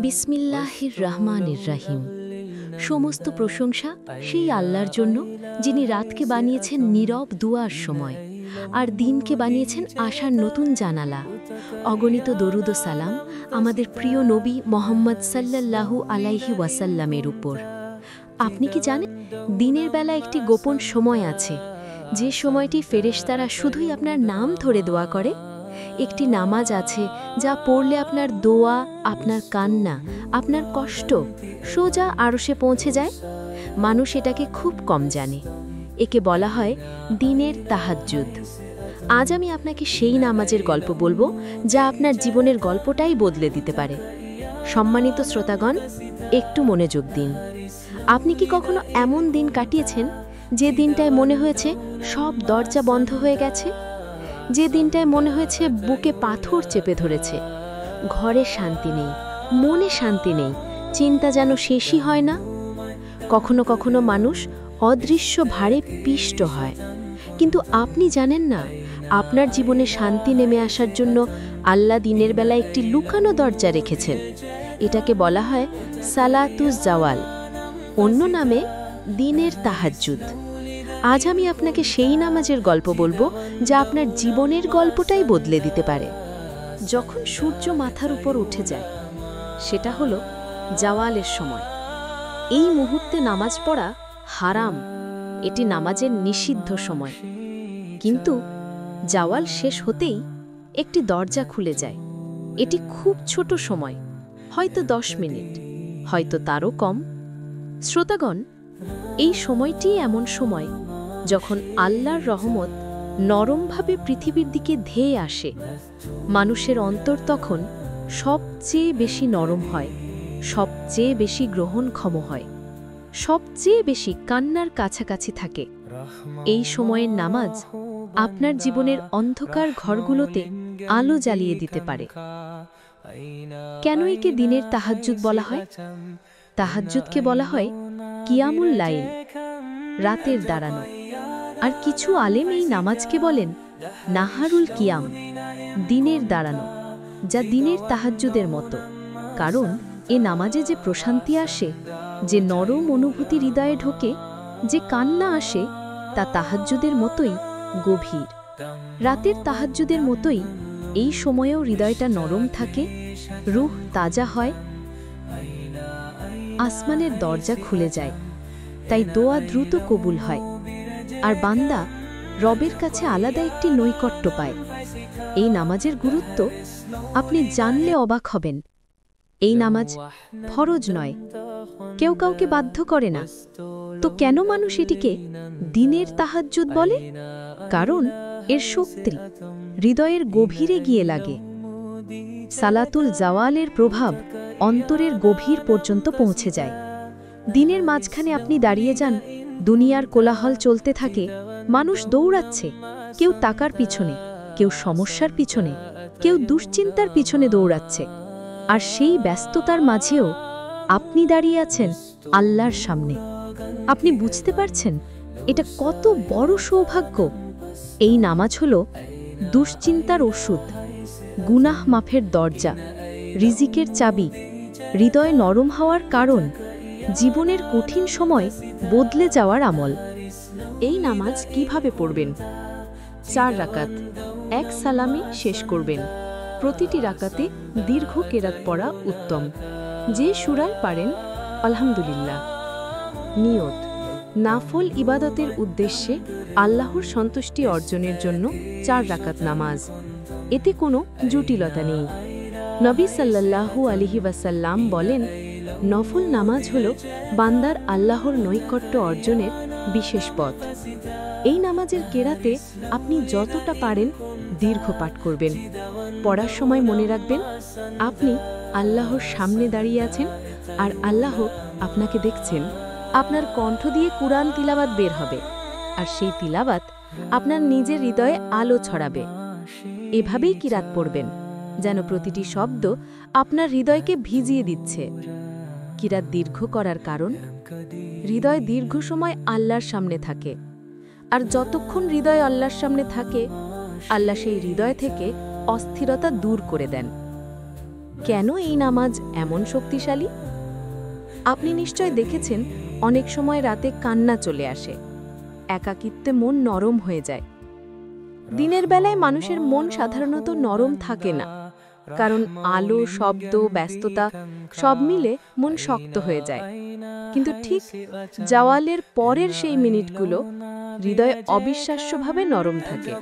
বিসমিল্লাহির রহমানির রহিম। সমস্ত প্রশংসা সেই আল্লাহর জন্য, যিনি রাতকে বানিয়েছেন নীরব দুয়ার সময় আর দিনকে বানিয়েছেন আশার নতুন জানালা। অগণিত দরুদ ও সালাম আমাদের প্রিয় নবী মোহাম্মদ সাল্লাল্লাহু আলাইহি ওয়াসাল্লামের উপর। আপনি কি জানেন, দিনের বেলা একটি গোপন সময় আছে, যে সময়টি ফেরেশতারা শুধুই আপনার নাম ধরে দোয়া করে। একটি নামাজ আছে যা পড়লে আপনার দোয়া, আপনার কান্না, আপনার কষ্ট সোজা আরশে পৌঁছে যায়। মানুষ এটাকে খুব কম জানে। একে বলা হয় দিনের তাহাজ্জুদ। আজ আমি আপনাকে সেই নামাজের গল্প বলবো যা আপনার জীবনের গল্পটাই বদলে দিতে পারে। সম্মানিত শ্রোতাগণ, একটু মনোযোগ দিন। আপনি কি কখনো এমন দিন কাটিয়েছেন যে দিনটায় মনে হয়েছে সব দরজা বন্ধ হয়ে গেছে? যে দিনটায় মনে হয়েছে বুকে পাথর চেপে ধরেছে, ঘরে শান্তি নেই, মনে শান্তি নেই, চিন্তা যেন শেষই হয় না? কখনো কখনো মানুষ অদৃশ্য ভারে পিষ্ট হয়, কিন্তু আপনি জানেন না, আপনার জীবনে শান্তি নেমে আসার জন্য আল্লাহ দিনের বেলা একটি লুকানো দরজা রেখেছেন। এটাকে বলা হয় সালাতুজ জাওয়াল, অন্য নামে দিনের তাহাজ্জুদ। আজ আমি আপনাকে সেই নামাজের গল্প বলবো যা আপনার জীবনের গল্পটাই বদলে দিতে পারে। যখন সূর্য মাথার উপর উঠে যায়, সেটা হলো জাওয়ালের সময়। এই মুহূর্তে নামাজ পড়া হারাম, এটি নামাজের নিষিদ্ধ সময়। কিন্তু জাওয়াল শেষ হতেই একটি দরজা খুলে যায়। এটি খুব ছোট সময়, হয়তো 10 মিনিট, হয়তো তারও কম। শ্রোতাগণ, এই সময়টি এমন সময় যখন আল্লাহর রহমত নরমভাবে পৃথিবীর দিকে ধেয়ে আসে। মানুষের অন্তর তখন সবচেয়ে বেশি নরম হয়, সবচেয়ে বেশি গ্রহণক্ষম হয়, সবচেয়ে বেশি কান্নার কাছাকাছি থাকে। এই সময়ের নামাজ আপনার জীবনের অন্ধকার ঘরগুলোতে আলো জ্বালিয়ে দিতে পারে। কেন একে দিনের তাহাজ্জুদ বলা হয়? তাহাজ্জুদকে বলা হয় কিয়ামুল লাইল, রাতের দাঁড়ানো। আর কিছু আলেম এই নামাজকে বলেন নাহারুল কিয়াম, দিনের দাঁড়ানো, যা দিনের তাহাজ্জুদের মতো। কারণ এ নামাজে যে প্রশান্তি আসে, যে নরম অনুভূতি হৃদয়ে ঢোকে, যে কান্না আসে, তা তাহাজ্জুদের মতোই গভীর। রাতের তাহাজ্জুদের মতোই এই সময়েও হৃদয়টা নরম থাকে, রূহ তাজা হয়, আসমানের দরজা খুলে যায়, তাই দোয়া দ্রুত কবুল হয়, আর বান্দা রবের কাছে আলাদা একটি নৈকট্য পায়। এই নামাজের গুরুত্ব আপনি জানলে অবাক হবেন। এই নামাজ ফরজ নয়, কেউ কাউকে বাধ্য করে না। তো কেন মানুষ এটিকে দিনের তাহাজ্জুদ বলে? কারণ এর শক্তি হৃদয়ের গভীরে গিয়ে লাগে। সালাতুল জাওয়ালের প্রভাব অন্তরের গভীর পর্যন্ত পৌঁছে যায়। দিনের মাঝখানে আপনি দাঁড়িয়ে যান, দুনিয়ার কোলাহল চলতে থাকে, মানুষ দৌড়াচ্ছে, কেউ টাকার পিছনে, কেউ সমস্যার পিছনে, কেউ দুশ্চিন্তার পিছনে দৌড়াচ্ছে। আর সেই ব্যস্ততার মাঝেও আপনি দাঁড়িয়ে আছেন আল্লাহর সামনে। আপনি বুঝতে পারছেন এটা কত বড় সৌভাগ্য? এই নামাজ হলো দুশ্চিন্তার ওষুধ, গুনাহ মাফের দরজা, রিজিকের চাবি, হৃদয় নরম হওয়ার কারণ, জীবনের কঠিন সময় বদলে যাওয়ার আমল। এই নামাজ কিভাবে পড়বেন? 4 রাকাত, 1 সালামে শেষ করবেন। প্রতিটি রাকাতে দীর্ঘ কেরাত পড়া উত্তম। যে সূরায় পারেন আলহামদুলিল্লাহ। নিয়ত: নাফল ইবাদতের উদ্দেশ্যে আল্লাহর সন্তুষ্টি অর্জনের জন্য 4 রাকাত নামাজ। এতে কোনো জটিলতা নেই। নবী সাল্লাল্লাহু আলাইহি ওয়াসাল্লাম বলেন, নফল নামাজ হল বান্দার আল্লাহর নৈকট্য অর্জনের বিশেষ পথ। এই নামাজের কেরাতে আপনি যতটা পারেন দীর্ঘ পাঠ করবেন। পড়ার সময় মনে রাখবেন আপনি আল্লাহর সামনে দাঁড়িয়ে আছেন, আর আল্লাহ আপনাকে দেখছেন। আপনার কণ্ঠ দিয়ে কুরআন তিলাওয়াত বের হবে, আর সেই তিলাওয়াত আপনার নিজের হৃদয়ে আলো ছড়াবে। এভাবেই কিরাত পড়বেন, যেন প্রতিটি শব্দ আপনার হৃদয়কে ভিজিয়ে দিচ্ছে। কিরাত দীর্ঘ করার কারণ, হৃদয় দীর্ঘ সময় আল্লাহর সামনে থাকে, আর যতক্ষণ হৃদয় আল্লাহর সামনে থাকে, আল্লাহ সেই হৃদয় থেকে অস্থিরতা দূর করে দেন। কেন এই নামাজ এমন শক্তিশালী? আপনি নিশ্চয় দেখেছেন, অনেক সময় রাতে কান্না চলে আসে, একাকিত্বে মন নরম হয়ে যায়। দিনের বেলায় মানুষের মন সাধারণত নরম থাকে না, কারণ আলো, শব্দ, ব্যস্ততা সব মিলে মন শক্ত হয়ে যায়। কিন্তু ঠিক জাওয়ালের পরের সেই মিনিটগুলো হৃদয় অবিশ্বাস্যভাবে নরম থাকে।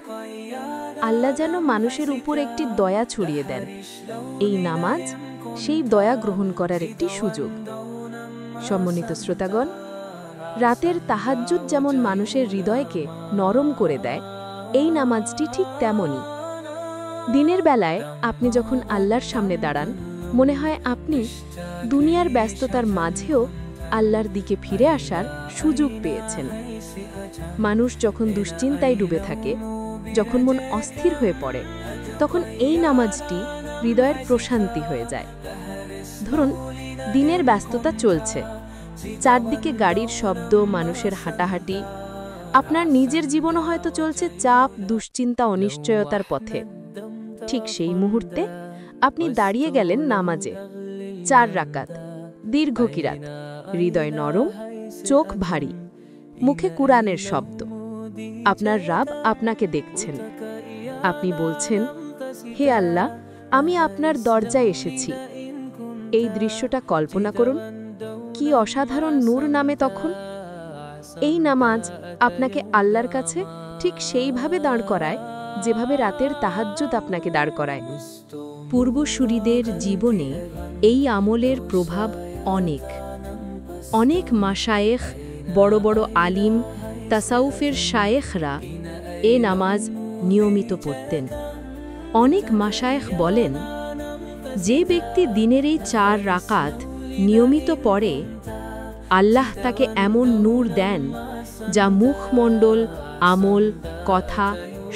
আল্লাহ যেন মানুষের উপর একটি দয়া ছড়িয়ে দেন। এই নামাজ সেই দয়া গ্রহণ করার একটি সুযোগ। সম্মানিত শ্রোতাগণ, রাতের তাহাজ্জুদ যেমন মানুষের হৃদয়কে নরম করে দেয়, এই নামাজটি ঠিক তেমনই। দিনের বেলায় আপনি যখন আল্লাহর সামনে দাঁড়ান, মনে হয় আপনি দুনিয়ার ব্যস্ততার মাঝেও আল্লাহর দিকে ফিরে আসার সুযোগ পেয়েছেন। মানুষ যখন দুশ্চিন্তায় ডুবে থাকে, যখন মন অস্থির হয়ে পড়ে, তখন এই নামাজটি হৃদয়ের প্রশান্তি হয়ে যায়। ধরুন, দিনের ব্যস্ততা চলছে, চারদিকে গাড়ির শব্দ, মানুষের হাঁটাহাঁটি, আপনার নিজের জীবনও হয়তো চলছে চাপ, দুশ্চিন্তা, অনিশ্চয়তার পথে। ঠিক সেই মুহূর্তে আপনি দাঁড়িয়ে গেলেন নামাজে, 4 রাকাত, দীর্ঘ কিরাত, হৃদয় নরম, চোখ ভারী, মুখে কুরআনের শব্দ। আপনার রাব আপনাকে দেখছেন। আপনি বলছেন, হে আল্লাহ, আমি আপনার দরজায় এসেছি। এই দৃশ্যটা কল্পনা করুন, কি অসাধারণ নূর নামে তখন। এই নামাজ আপনাকে আল্লাহর কাছে ঠিক সেইভাবে দাঁড় করায়, যেভাবে রাতের তাহাজ্জুদ আপনাকে দাঁড় করায়। পূর্বসূরীদের জীবনে এই আমলের প্রভাব অনেক। অনেক মাশায়েখ, বড় বড় আলিম, তাসাউফের শায়েখরা এ নামাজ নিয়মিত পড়তেন। অনেক মাশায়েখ বলেন, যে ব্যক্তি দিনের এই 4 রাকাত নিয়মিত পড়ে, আল্লাহ তাকে এমন নূর দেন যা মুখমণ্ডল, আমল, কথা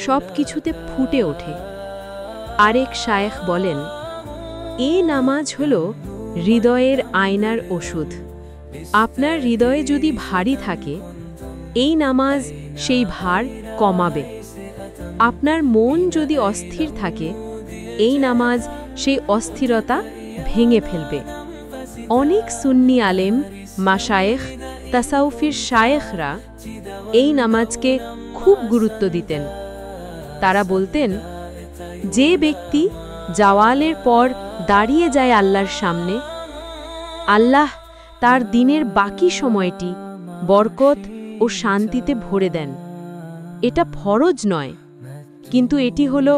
সব কিছুতে ফুটে ওঠে। আরেক শায়েখ বলেন, এই নামাজ হল হৃদয়ের আয়নার ওষুধ। আপনার হৃদয়ে যদি ভারী থাকে, এই নামাজ সেই ভার কমাবে। আপনার মন যদি অস্থির থাকে, এই নামাজ সেই অস্থিরতা ভেঙে ফেলবে। অনেক সুন্নি আলেম, মাশায়েখ, তাসাউফির শায়েখরা এই নামাজকে খুব গুরুত্ব দিতেন। তারা বলতেন, যে ব্যক্তি জাওয়ালের পর দাঁড়িয়ে যায় আল্লাহর সামনে, আল্লাহ তার দিনের বাকি সময়টি বরকত ও শান্তিতে ভরে দেন। এটা ফরজ নয়, কিন্তু এটি হল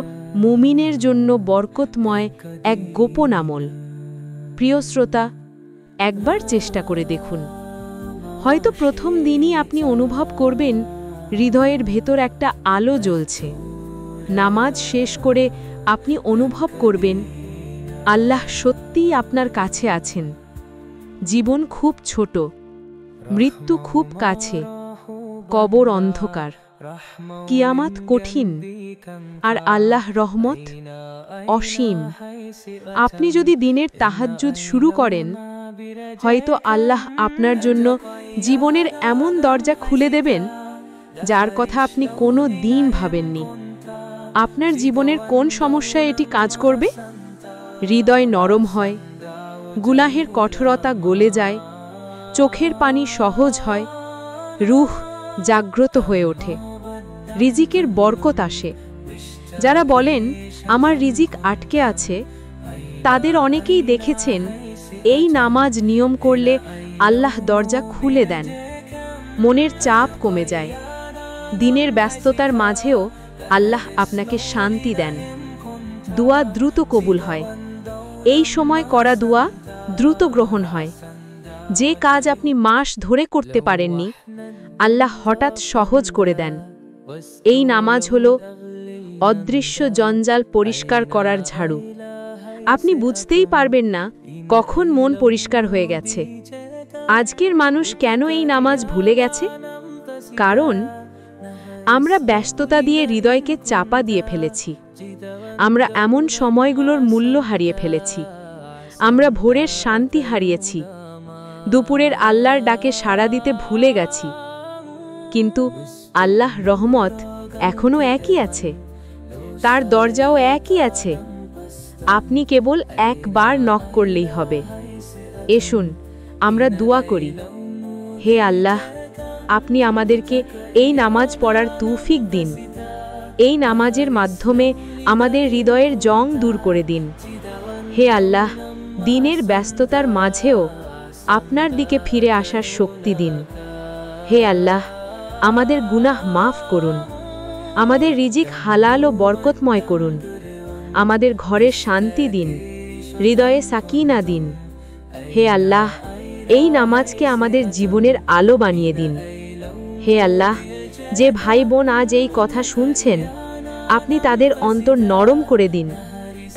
মুমিনের জন্য বরকতময় এক গোপন আমল। প্রিয় শ্রোতা, একবার চেষ্টা করে দেখুন। হয়তো প্রথম দিনই আপনি অনুভব করবেন হৃদয়ের ভেতর একটা আলো জ্বলছে। নামাজ শেষ করে আপনি অনুভব করবেন আল্লাহ সত্যিই আপনার কাছে আছেন। জীবন খুব ছোট, মৃত্যু খুব কাছে, কবর অন্ধকার, কিয়ামত কঠিন, আর আল্লাহ রহমত অসীম। আপনি যদি দিনের তাহাজ্জুদ শুরু করেন, হয়তো আল্লাহ আপনার জন্য জীবনের এমন দরজা খুলে দেবেন যার কথা আপনি কোনো দিন ভাবেননি। আপনার জীবনের কোন সমস্যায় এটি কাজ করবে? হৃদয় নরম হয়, গুনাহের কঠোরতা গলে যায়, চোখের পানি সহজ হয়, রূহ জাগ্রত হয়ে ওঠে, রিজিকের বরকত আসে। যারা বলেন আমার রিজিক আটকে আছে, তাদের অনেকেই দেখেছেন এই নামাজ নিয়ম করলে আল্লাহ দরজা খুলে দেন। মনের চাপ কমে যায়। দিনের ব্যস্ততার মাঝেও আল্লাহ আপনাকে শান্তি দেন। দোয়া দ্রুত কবুল হয়। এই সময় করা দোয়া দ্রুত গ্রহণ হয়। যে কাজ আপনি মাস ধরে করতে পারেননি, আল্লাহ হঠাৎ সহজ করে দেন। এই নামাজ হল অদৃশ্য জঞ্জাল পরিষ্কার করার ঝাড়ু। আপনি বুঝতেই পারবেন না কখন মন পরিষ্কার হয়ে গেছে। আজকের মানুষ কেন এই নামাজ ভুলে গেছে? কারণ আমরা ব্যস্ততা দিয়ে হৃদয়কে চাপা দিয়ে ফেলেছি। আমরা এমন সময়গুলোর মূল্য হারিয়ে ফেলেছি। আমরা ভোরের শান্তি হারিয়েছি। দুপুরের আল্লাহর ডাকে সাড়া দিতে ভুলে গেছি। কিন্তু আল্লাহ রহমত এখনো একই আছে, তার দরজাও একই আছে। আপনি কেবল একবার নক করলেই হবে। এসুন আমরা দোয়া করি। হে আল্লাহ, আপনি আমাদেরকে এই নামাজ পড়ার তৌফিক দিন। এই নামাজের মাধ্যমে আমাদের হৃদয়ের জং দূর করে দিন। হে আল্লাহ, দিনের ব্যস্ততার মাঝেও আপনার দিকে ফিরে আসার শক্তি দিন। হে আল্লাহ, আমাদের গুনাহ মাফ করুন। আমাদের রিজিক হালাল ও বরকতময় করুন। আমাদের ঘরের শান্তি দিন, হৃদয়ে সাকিনা দিন। হে আল্লাহ, এই নামাজকে আমাদের জীবনের আলো বানিয়ে দিন। হে আল্লাহ, যে ভাই বোন আজ এই কথা শুনছেন, আপনি তাদের অন্তর নরম করে দিন।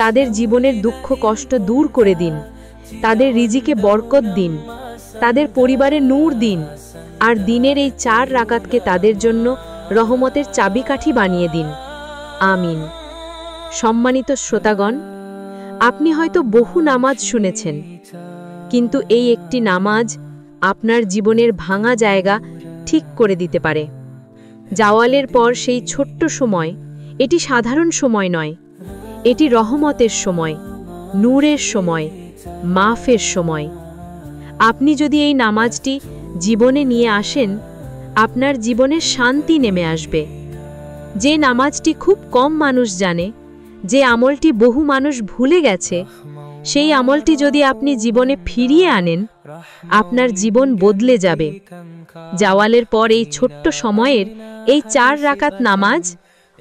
তাদের জীবনের দুঃখ কষ্ট দূর করে দিন। তাদের রিজিকে বরকত দিন। তাদের পরিবারে নূর দিন। আর দিনের এই 4 রাকাতকে তাদের জন্য রহমতের চাবিকাঠি বানিয়ে দিন। আমিন। সম্মানিত শ্রোতাগণ, আপনি হয়তো বহু নামাজ শুনেছেন, কিন্তু এই একটি নামাজ আপনার জীবনের ভাঙা জায়গা ঠিক করে দিতে পারে। জাওয়ালের পর সেই ছোট্ট সময়, এটি সাধারণ সময় নয়, এটি রহমতের সময়, নূরের সময়, মাফের সময়। আপনি যদি এই নামাজটি জীবনে নিয়ে আসেন, আপনার জীবনে শান্তি নেমে আসবে। যে নামাজটি খুব কম মানুষ জানে, যে আমলটি বহু মানুষ ভুলে গেছে, সেই আমলটি যদি আপনি জীবনে ফিরিয়ে আনেন, আপনার জীবন বদলে যাবে। জাওয়ালের পর এই ছোট্ট সময়ের এই 4 রাকাত নামাজ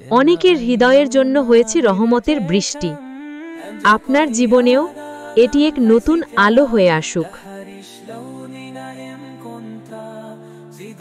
অনেকের হৃদয়ের জন্য হয়েছে রহমতের বৃষ্টি। আপনার জীবনেও এটি এক নতুন আলো হয়ে আসুক।